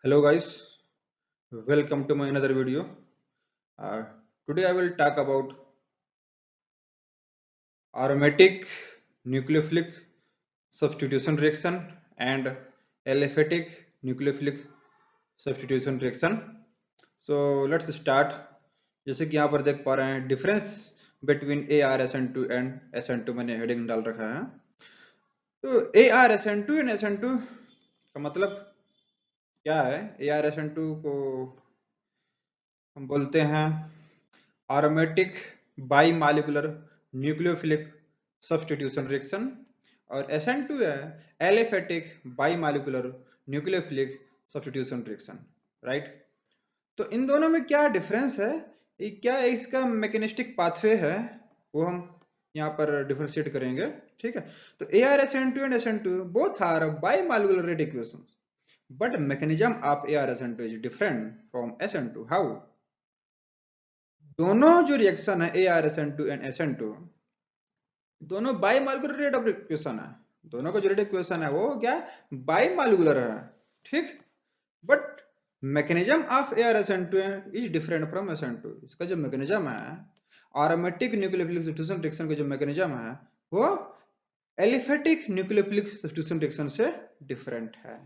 Hello guys, welcome to my another video. Uh, Today I will talk about aromatic nucleophilic substitution reaction and aliphatic nucleophilic substitution reaction. So let's start. जैसे कि यहाँ पर देख पा रहे हैं difference between ArSN2 and SN2 मैंने heading डाल रखा है। तो ArSN2 एंड SN2 का मतलब क्या है? ArSN2 को हम बोलते हैं aromatic bimolecular nucleophilic substitution reaction और SN2 है aliphatic bimolecular nucleophilic substitution reaction, right. तो इन दोनों में क्या डिफरेंस है, क्या इसका मैकेनिस्टिक पाथवे है, वो हम यहाँ पर डिफरेंशिएट करेंगे, ठीक है। तो ArSN2 and SN2 both are bimolecular rate equations but mechanism of ArSN2 is different from SN2। How? दोनों जो रिएक्शन है ArSN2 एंड SN2 दोनों बाईमॉलिक्यूलर रेट ऑफ इक्वेशन है। दोनों का जो रेट इक्वेशन है वो क्या बाईमॉलिक्यूलर है, ठीक। But mechanism of ArSN2 is different from SN2। इसका जो मैकेनिज्म है aromatic न्यूक्लियोफिलिक सब्स्टिट्यूशन रिएक्शन का जो मैकेनिज्म है वो एलिफेटिक न्यूक्लियोफिलिक सब्स्टिट्यूशन रिएक्शन से डिफरेंट है।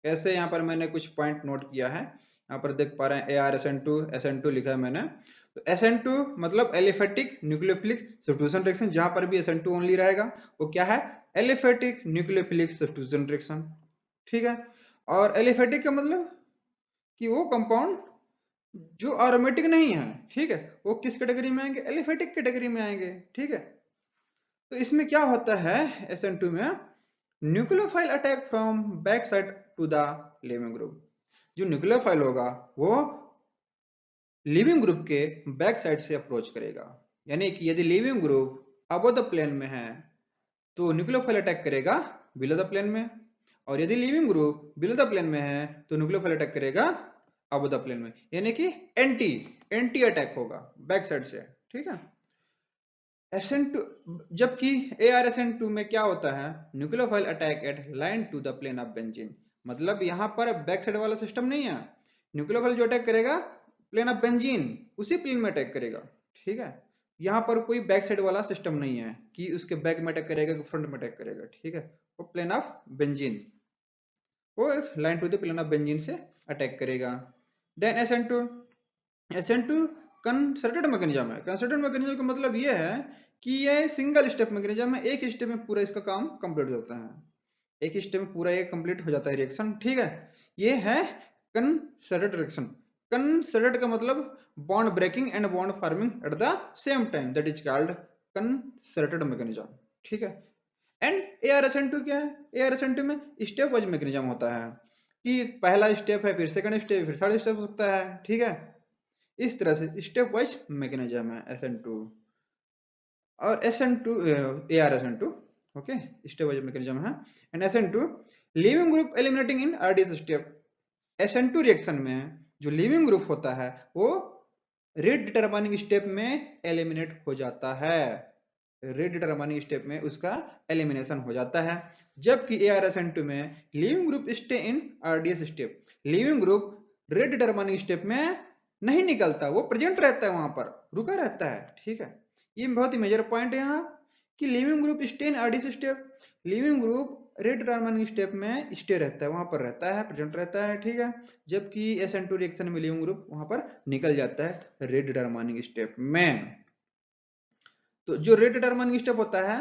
कैसे? यहाँ पर मैंने कुछ पॉइंट नोट किया है। यहाँ पर देख पा रहे हैं ArSN2 SN2 लिखा है मैंने। तो SN2 मतलब एलिफेटिक न्यूक्लियोफिलिक सब्स्टिट्यूशन रिएक्शन, जहां पर भी SN2 ओनली रहेगा वो क्या है एलिफेटिक न्यूक्लियोफिलिक सब्स्टिट्यूशन रिएक्शन, ठीक है। और एलिफेटिक का मतलब कि वो कंपाउंड जो एरोमेटिक नहीं है, ठीक है, वो किस कैटेगरी में आएंगे? एलिफेटिक कैटेगरी में आएंगे, ठीक है। तो इसमें क्या होता है SN2 में nucleophile attack from back side to the living group. जो न्यूक्लियोफाइल होगा वो लिविंग ग्रुप के बैक साइड से अप्रोच करेगा, यानी कि यदि living group above the plane में है तो न्यूक्लियोफाइल अटैक करेगा बिलो द प्लेन में, और यदि living group below the plane में है तो न्यूक्लियोफाइल अटैक करेगा अबव द प्लेन में, यानी कि एंटी एंटी अटैक होगा बैक साइड से, ठीक है। SN2 जबकि ArSN2 में क्या होता है nucleophile attack at line to the plane of benzene, मतलब यहां पर बैक साइड वाला सिस्टम नहीं है। न्यूक्लियोफाइल जो अटैक करेगा प्लेन ऑफ बेंजीन उसी प्लेन में अटैक करेगा, ठीक है। यहाँ पर कोई बैक साइड वाला सिस्टम नहीं है कि उसके बैक में अटैक करेगा कि फ्रंट में अटैक करेगा, ठीक है। वो प्लेन ऑफ बेंजीन, वो line to the plane of benzene से अटैक करेगा। देन SN2 कंसर्टेड मैकेनिज्म है। कंसर्टेड मैकेनिज्म का मतलब ये है कि ये सिंगल स्टेप मैकेनिज्म है, एक स्टेप में पूरा इसका काम कंप्लीट हो जाता है, एक स्टेप में पूरा ये कंप्लीट हो जाता है रिएक्शन, ठीक है। ये है कंसर्टेड रिएक्शन। कंसर्टेड का मतलब bond breaking and bond forming at the same time, that is called concerted mechanism, ठीक है। एंड ArSN2 क्या है? ArSN2 में स्टेप वाइज मैकेनिज्म होता है कि पहला स्टेप है, फिर सेकंड स्टेप, फिर थर्ड स्टेप हो सकता है, ठीक है। इस तरह से स्टेप वाइज मैकेनिज्म है SN2 और SN2 ArSN2, okay, step wise mechanism है। And SN2 leaving group eliminating in RDS step. SN2 reaction में जो लिविंग ग्रुप होता है वो रेट डिटरमाइनिंग स्टेप में एलिमिनेट हो जाता है, रेट डिटरमाइनिंग स्टेप में उसका एलिमिनेशन हो जाता है। जबकि ArSN2 में leaving group stay in RDS step, leaving group rate determining step में नहीं निकलता, वो प्रेजेंट रहता है, वहां पर रुका रहता है, ठीक है। ये बहुत ही मेजर पॉइंट है यहाँ कि leaving group stay in RDS step, leaving group rate determining step में स्टे रहता है, वहां पर रहता है, प्रेजेंट रहता है, ठीक है। जबकि SN2 रिएक्शन में लिविंग ग्रुप वहां पर निकल जाता है रेट डिटरमाइनिंग स्टेप में। तो जो रेट डिटरमाइनिंग स्टेप होता है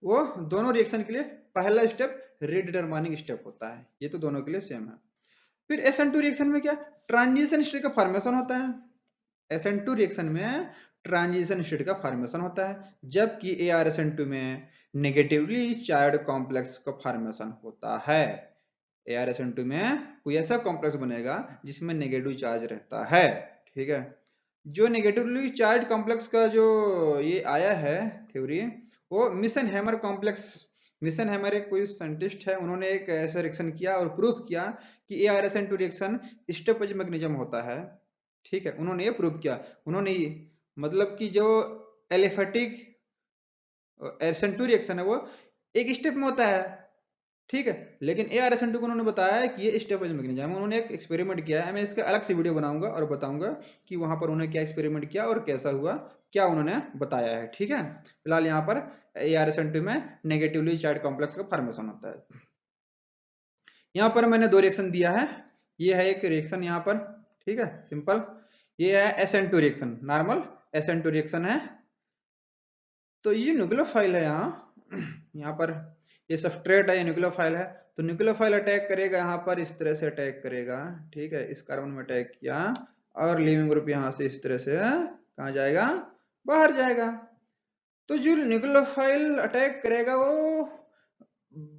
वो दोनों रिएक्शन के लिए पहला स्टेप रेट डिटरमाइनिंग स्टेप होता है, ये तो दोनों के लिए सेम है। फिर SN2 रिएक्शन में क्या ट्रांजिशन स्टेट का फॉर्मेशन होता है। SN2 रिएक्शन में ट्रांजिशन स्टेट का फॉर्मेशन होता है, जबकि ArSN2 में नेगेटिवली चार्ज कॉम्प्लेक्स का फॉर्मेशन होता है। ArSN2 में कोई ऐसा कॉम्प्लेक्स बनेगा जिसमें नेगेटिव चार्ज रहता है, ठीक है। जो नेगेटिवली चार्ज कॉम्प्लेक्स का जो ये आया है थ्योरी, वो mission hammer complex, mission hammer एक कोई साइंटिस्ट है, उन्होंने एक ऐसा रिएक्शन किया और प्रूफ किया कि ArSN2 reaction step wise mechanism होता है, ठीक है। उन्होंने ये प्रूव किया, उन्होंने मतलब कि जो एलिफेटिक SN2 रिएक्शन है वो एक स्टेप में होता है, ठीक है। लेकिन ARSN2 को उन्होंने बताया है कि ये स्टेप वाइज मैकेनिज्म है। उन्होंने एक एक्सपेरिमेंट किया है, मैं इसका अलग से वीडियो बनाऊंगा और बताऊंगा कि वहां पर उन्होंने क्या एक्सपेरिमेंट किया और कैसा हुआ, क्या उन्होंने बताया है। ठीक है, फिलहाल यहाँ पर ARSN2 में नेगेटिवली चार्ज कॉम्प्लेक्स का फॉर्मेशन होता है। यहाँ पर मैंने दो रिएक्शन दिया है, ये है एक रिएक्शन यहाँ पर, ठीक है सिंपल, ये है SN2 reaction, normal SN2 reaction है। तो ये न्यूक्लियोफाइल है यहाँ पर ये सबस्ट्रेट है, ये न्यूक्लियोफाइल है। तो न्यूक्लियोफाइल अटैक करेगा यहाँ पर, इस तरह से अटैक करेगा, ठीक है, इस कार्बन में अटैक किया और लिविंग ग्रुप यहाँ से इस तरह से कहाँ जाएगा, बाहर जाएगा। तो जो न्यूक्लियोफाइल अटैक करेगा वो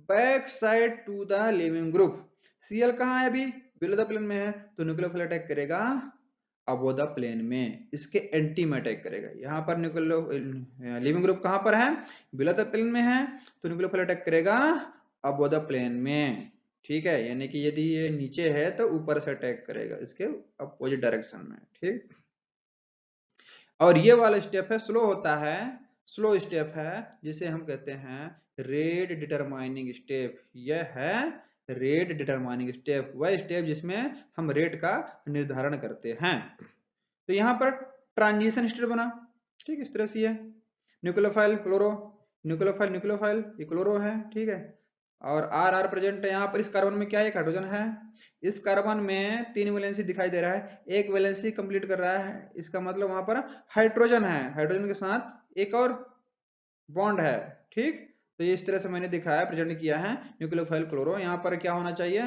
back side to the living group. Cl कहाँ है अभी, बिलो द प्लेन में है, तो न्यूक्लियोफाइल अटैक करेगा अबो द प्लेन में, इसके एंटी में अटैक करेगा। यहाँ पर न्यूक्लियो लिविंग ग्रुप कहाँ पर है, बिलो द प्लेन में है, तो न्यूक्लियोफाइल अटैक करेगा अबो द प्लेन में, ठीक है। यानी कि यदि ये नीचे है तो ऊपर से अटैक करेगा इसके अपोजिट डायरेक्शन में, ठीक। और ये वाला स्टेप है, स्लो होता है, स्लो स्टेप है, जिसे हम कहते हैं रेट डिटरमाइनिंग स्टेप। यह है रेट डिटरमाइनिंग स्टेप, वह स्टेप जिसमें हम रेट का निर्धारण करते हैं। तो यहाँ पर ट्रांजिशन स्टेट बना, ठीक, इस तरह से है न्यूक्लियोफाइल क्लोरो, न्यूक्लियोफाइल न्यूक्लियोफाइल, ये क्लोरो है, ठीक है। और आर आर प्रेजेंट है यहाँ पर, इस कार्बन में क्या है, एक हाइड्रोजन है। इस कार्बन में 3 वैलेंसी दिखाई दे रहा है, एक वैलेंसी कंप्लीट कर रहा है, इसका मतलब वहां पर हाइड्रोजन है, हाइड्रोजन के साथ एक और बॉन्ड है, ठीक। तो ये इस तरह से मैंने दिखाया, प्रेजेंट किया है न्यूक्लियोफाइल क्लोरो। यहाँ पर क्या होना चाहिए,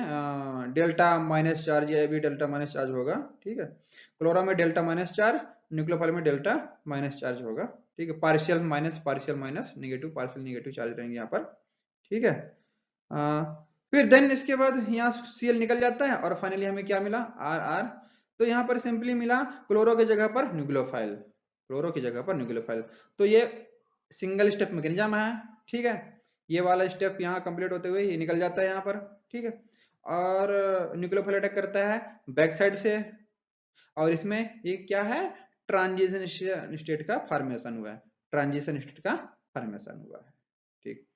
डेल्टा माइनस चार्ज, या भी डेल्टा माइनस चार्ज होगा, ठीक है। क्लोरो में डेल्टा माइनस चार्ज, न्यूक्लियोफाइल में डेल्टा माइनस चार्ज होगा, ठीक है। Partial minus negative partial negative charge रहेंगे यहाँ पर, ठीक है। फिर देन इसके बाद यहाँ Cl निकल जाता है और फाइनली हमें क्या मिला, आर आर। तो यहाँ पर सिंपली मिला क्लोरो की जगह पर न्यूक्लियोफाइल, क्लोरो की जगह पर न्यूक्लियोफाइल। तो ये सिंगल स्टेप मैकेनिज्म है, ठीक है। ये वाला स्टेप यहाँ कंप्लीट होते हुए ये निकल जाता है यहाँ पर, ठीक है। और न्यूक्लियोफाइल अटैक करता है बैक साइड से, और इसमें ये क्या है, ट्रांजिशन स्टेट का फॉर्मेशन हुआ है, ट्रांजिशन स्टेट का फॉर्मेशन हुआ है, ठीक।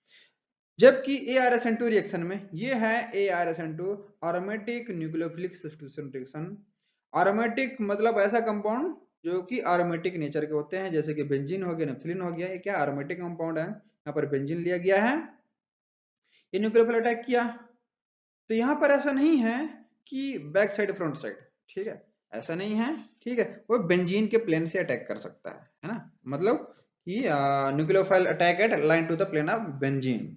जबकि ARSN2 रिएक्शन में ये है ARSN2 aromatic nucleophilic substitution reaction. Aromatic मतलब ऐसा कंपाउंड जो कि एरोमेटिक नेचर के होते हैं, जैसे कि बेंजीन हो गया, नेफ्थलीन हो गया, ये क्या एरोमेटिक कंपाउंड है। यहाँ पर बेंजीन लिया गया है, ये न्यूक्लियोफिल अटैक किया। तो यहाँ पर ऐसा नहीं है कि बैक साइड फ्रंट साइड, ठीक है, ऐसा नहीं है, ठीक है। वो बेंजीन के प्लेन से अटैक कर सकता है ना, मतलब कि nucleophile attack at line to the plane of benzene,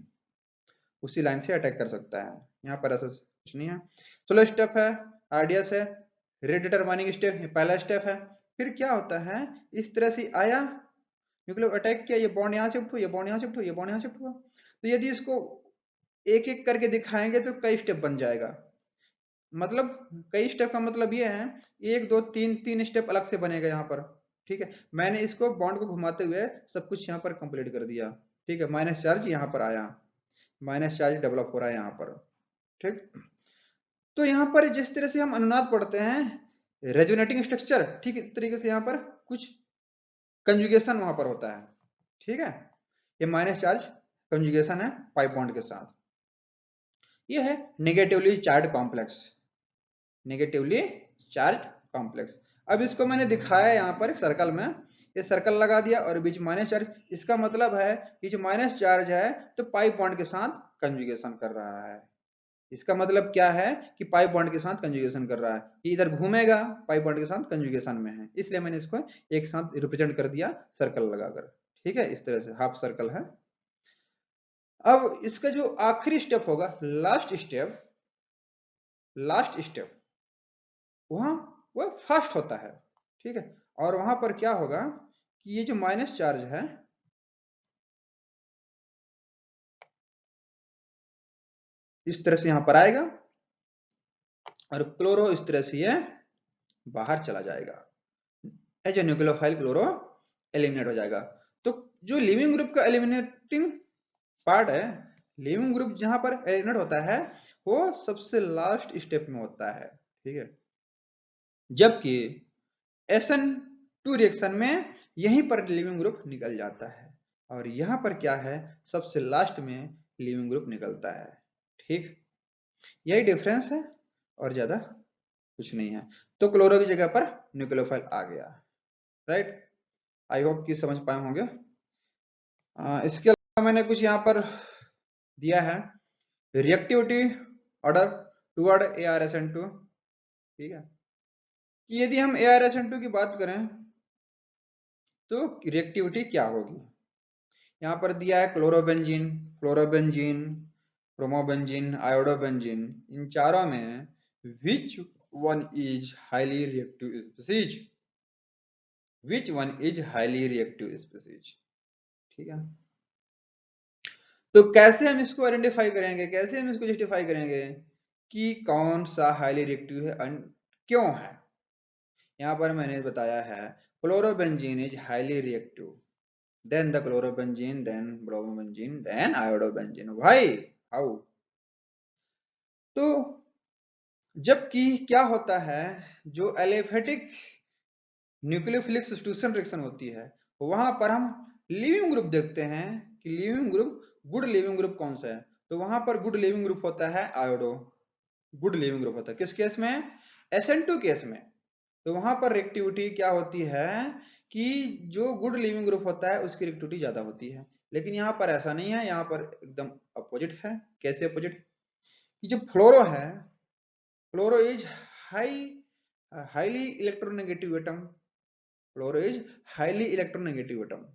उसी लाइन से अटैक कर सकता है। यहाँ पर ऐसा कुछ नहीं है। चलो स्टेप है, आरडीएस है, रेट डिटरमाइनिंग स्टेप, पहला स्टेप है। फिर क्या होता है, इस तरह से आया न्यूक्लियर अटैक किया, ये बॉन्ड यहाँ शिफ्ट हुआ, ये बॉन्ड यहाँ शिफ्ट हुआ, ये बॉन्ड यहाँ शिफ्ट हुआ। तो यदि इसको एक एक करके दिखाएंगे तो कई स्टेप बन जाएगा। मतलब कई स्टेप का मतलब ये है, एक दो तीन, तीन स्टेप अलग से बनेगा यहाँ पर, ठीक है। मैंने इसको बॉन्ड को घुमाते हुए सब कुछ यहाँ पर कंप्लीट कर दिया, ठीक है। माइनस चार्ज यहाँ पर आया, माइनस चार्ज डेवलप हो रहा है यहाँ पर, ठीक। तो यहाँ पर जिस तरह से हम अनुनाद पढ़ते हैं रेजोनेटिंग स्ट्रक्चर, ठीक इस तरीके से यहाँ पर कुछ कंजुगेशन वहां पर होता है, ठीक है। ये माइनस चार्ज कंजुगेशन है पाई बॉन्ड के साथ। ये है negatively charge complex, negatively charge complex. अब इसको मैंने दिखाया यहाँ पर एक सर्कल में, ये सर्कल लगा दिया और बीच माइनस चार्ज। इसका मतलब है कि जो माइनस चार्ज है तो पाई बॉन्ड के साथ कंजुगेशन कर रहा है। इसका मतलब क्या है कि पाई बॉन्ड के साथ कंजुगेशन कर रहा है, ये इधर घूमेगा, पाई बॉन्ड के साथ कंजुगेशन में है, इसलिए मैंने इसको एक साथ रिप्रेजेंट कर दिया सर्कल लगाकर, ठीक है। इस तरह से हाफ सर्कल है। अब इसका जो आखिरी स्टेप होगा, लास्ट स्टेप, लास्ट स्टेप वहां वह फास्ट होता है, ठीक है। और वहां पर क्या होगा कि ये जो माइनस चार्ज है इस तरह से यहां पर आएगा और क्लोरो इस तरह से ये बाहर चला जाएगा, as a nucleophile chloro eliminate हो जाएगा। तो जो लिविंग ग्रुप का एलिमिनेटिंग पार्ट है, लिविंग ग्रुप जहां पर एलिमिनेट होता है वो सबसे लास्ट स्टेप में होता है, ठीक है। जबकि SN2 रिएक्शन में यहीं पर लिविंग ग्रुप निकल जाता है और यहां पर क्या है, सबसे लास्ट में लिविंग ग्रुप निकलता है, ठीक, यही डिफरेंस है और ज्यादा कुछ नहीं है। तो क्लोरो की जगह पर न्यूक्लियोफाइल आ गया, राइट। आई होप कि समझ पाए होंगे। इसके अलावा मैंने कुछ यहाँ पर दिया है, रिएक्टिविटी ऑर्डर टुवर्ड ArSN2, ठीक है। कि यदि हम ArSN2 की बात करें तो रिएक्टिविटी क्या होगी। यहाँ पर दिया है क्लोरोबेंजीन, फ्लोरोबेंजीन, प्रोमोबेंजीन, आयोडोबेंजीन, इन चारों में which one is highly reactive species, which one is highly reactive species, ठीक है। तो कैसे हम इसको आइडेंटिफाई करेंगे, कैसे हम इसको जस्टिफाई करेंगे कि कौन सा हाईली रिएक्टिव है और क्यों है। यहाँ पर मैंने बताया है chlorobenzene is highly reactive, then the chlorobenzene, then bromobenzene, then iodobenzene. Why? How? तो जबकि क्या होता है, जो एलिफेटिक न्यूक्लियोफिलिक सब्स्टिट्यूशन रिएक्शन होती है वहां पर हम लिविंग ग्रुप देखते हैं कि leaving group, good leaving group कौन सा है। तो वहां पर गुड लिविंग ग्रुप होता है आयोडो, गुड लिविंग ग्रुप होता है किस केस में, SN2 केस में। तो वहां पर रिएक्टिविटी क्या होती है कि जो गुड लिविंग ग्रुप होता है उसकी रिएक्टिविटी ज्यादा होती है। लेकिन यहाँ पर ऐसा नहीं है, यहाँ पर एकदम अपोजिट है। कैसे अपोजिट, कि जो फ्लोरो है, fluoro is highly electronegative atom, fluoro is highly electronegative atom.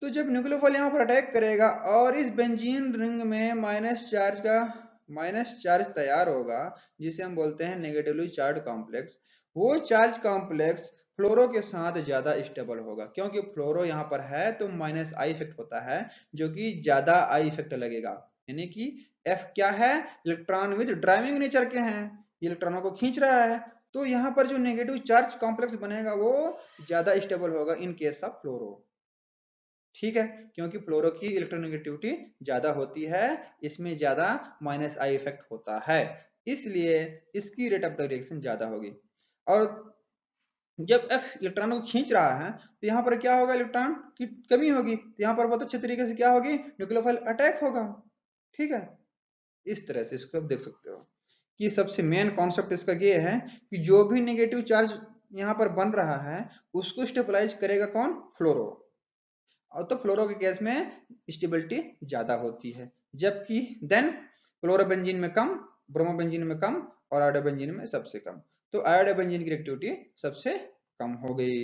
तो जब न्यूक्लियोफाइल यहाँ पर अटैक करेगा और इस बेंजीन रिंग में माइनस चार्ज तैयार होगा, जिसे हम बोलते हैं नेगेटिवली चार्ज कॉम्प्लेक्स, वो चार्ज कॉम्प्लेक्स फ्लोरो के साथ ज्यादा स्टेबल होगा, क्योंकि फ्लोरो यहाँ पर है तो माइनस आई इफेक्ट होता है, जो कि ज्यादा आई इफेक्ट लगेगा। यानी कि F क्या है, इलेक्ट्रॉन विद ड्राइविंग नेचर के हैं, इलेक्ट्रॉनों को खींच रहा है। तो यहाँ पर जो नेगेटिव चार्ज कॉम्प्लेक्स बनेगा वो ज्यादा स्टेबल होगा इन केस ऑफ फ्लोरो, ठीक है। क्योंकि फ्लोरो की इलेक्ट्रोनेगेटिविटी ज्यादा होती है, इसमें ज्यादा माइनस आई इफेक्ट होता है, इसलिए इसकी रेट ऑफ द रिएक्शन ज्यादा होगी। और जब F इलेक्ट्रॉनों को खींच रहा है तो यहाँ पर क्या होगा, इलेक्ट्रॉन की कमी होगी, तो यहाँ पर बहुत अच्छे तरीके से क्या होगी, न्यूक्लियोफाइल अटैक होगा, ठीक है। इस तरह से इसको आप देख सकते हो कि सबसे मेन कॉन्सेप्ट इसका ये है कि जो भी नेगेटिव चार्ज यहाँ पर बन रहा है उसको स्टेबलाइज करेगा कौन, फ्लोरो। और तो फ्लोरो के केस में स्टेबिलिटी ज्यादा होती है, जबकि देन क्लोरोबेंजीन में कम, ब्रोमोबेंजीन में कम और आयोडोबेंजीन में सबसे कम। तो आयोडोबेंजीन की रिएक्टिविटी सबसे कम हो गई।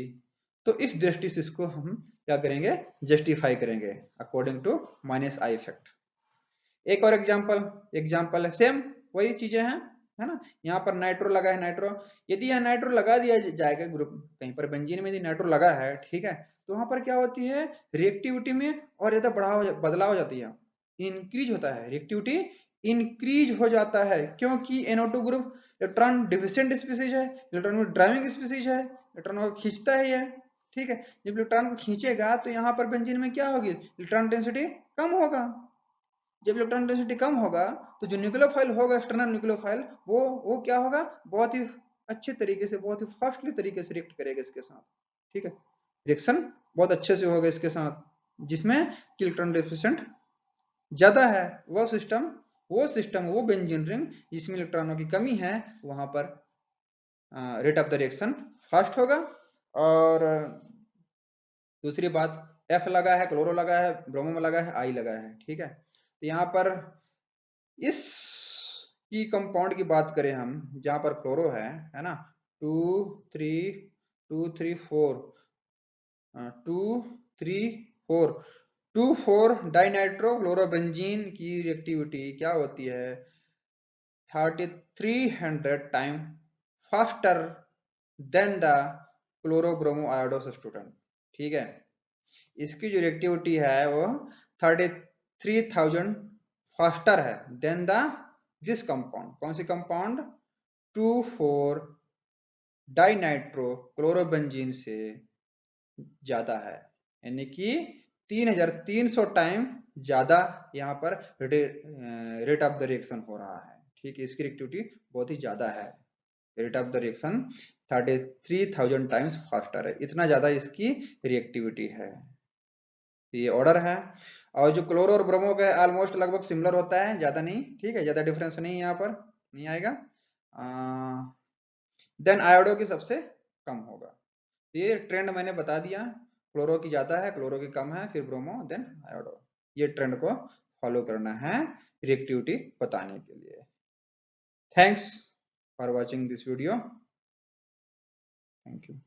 तो इस दृष्टि से इसको हम क्या करेंगे, जस्टिफाई करेंगे according to minus I effect. एक और एग्जाम्पल है, सेम वही चीजें हैं, है ना। यहाँ पर नाइट्रो लगा है, नाइट्रो यदि यहाँ नाइट्रो लगा दिया जाएगा ग्रुप कहीं पर बेंजीन में यदि नाइट्रो लगा है, ठीक है, तो वहां पर क्या होती है, रिएक्टिविटी में और ज्यादा बदलाव हो जाती है, इंक्रीज होता है, रिएक्टिविटी इंक्रीज हो जाता है, क्योंकि NO2 group electron deficient species है, इलेक्ट्रॉन ड्राइविंग स्पीसीज है, इलेक्ट्रॉन को खींचता है, ठीक है। जब इलेक्ट्रॉन को खींचेगा तो यहाँ पर बेंजीन में क्या होगी, इलेक्ट्रॉन डेंसिटी कम होगा। जब इलेक्ट्रॉन डेंसिटी कम होगा तो जो न्यूक्लियोफाइल होगा, एक्सटर्नल न्यूक्लियोफाइल, वो क्या होगा, बहुत ही अच्छे तरीके से, बहुत ही फास्टली तरीके से रिएक्ट करेगा इसके साथ, ठीक है। रिएक्शन बहुत अच्छे से होगा इसके साथ, जिसमें इलेक्ट्रॉन डेफिशिएंट ज्यादा है, वो बेंजीन रिंग जिसमें इलेक्ट्रॉनों की कमी है, वहां पर rate of the reaction fast होगा। और दूसरी बात, F लगा है, क्लोरो लगा है, ब्रोमो में लगा है, आई लगा है, ठीक है। तो यहाँ पर इस की कंपाउंड की बात करें हम, जहां पर फ्लोरो है ना, 2 डाइनाइट्रो फ्लोरोबेंजीन की रिएक्टिविटी क्या होती है, 3300 time faster than the chloro bromo iodo substituent, ठीक है। इसकी जो रिएक्टिविटी है वो 33,000 फास्टर है देन द दिस कंपाउंड, कौन सी कंपाउंड, 2,4 डाइनाइट्रो क्लोरोबेंजीन से ज्यादा है, यानी कि 3,300 टाइम ज्यादा यहाँ पर रेट ऑफ द रिएक्शन हो रहा है, ठीक है। इसकी रिएक्टिविटी बहुत ही ज्यादा है, rate of the reaction 33,000 times faster है, इतना ज्यादा इसकी रिएक्टिविटी है। ये ऑर्डर है। और जो क्लोरो और ब्रोमो का ऑलमोस्ट लगभग सिमिलर होता है, ज्यादा नहीं, ठीक है, ज्यादा डिफरेंस नहीं यहाँ पर नहीं आएगा। देन आयोडो की सबसे कम होगा। ये ट्रेंड मैंने बता दिया, क्लोरो की ज्यादा है, क्लोरो की कम है, फिर ब्रोमो, देन आयोडो। ये ट्रेंड को फॉलो करना है रिएक्टिविटी बताने के लिए। Thanks for watching this video. Thank you.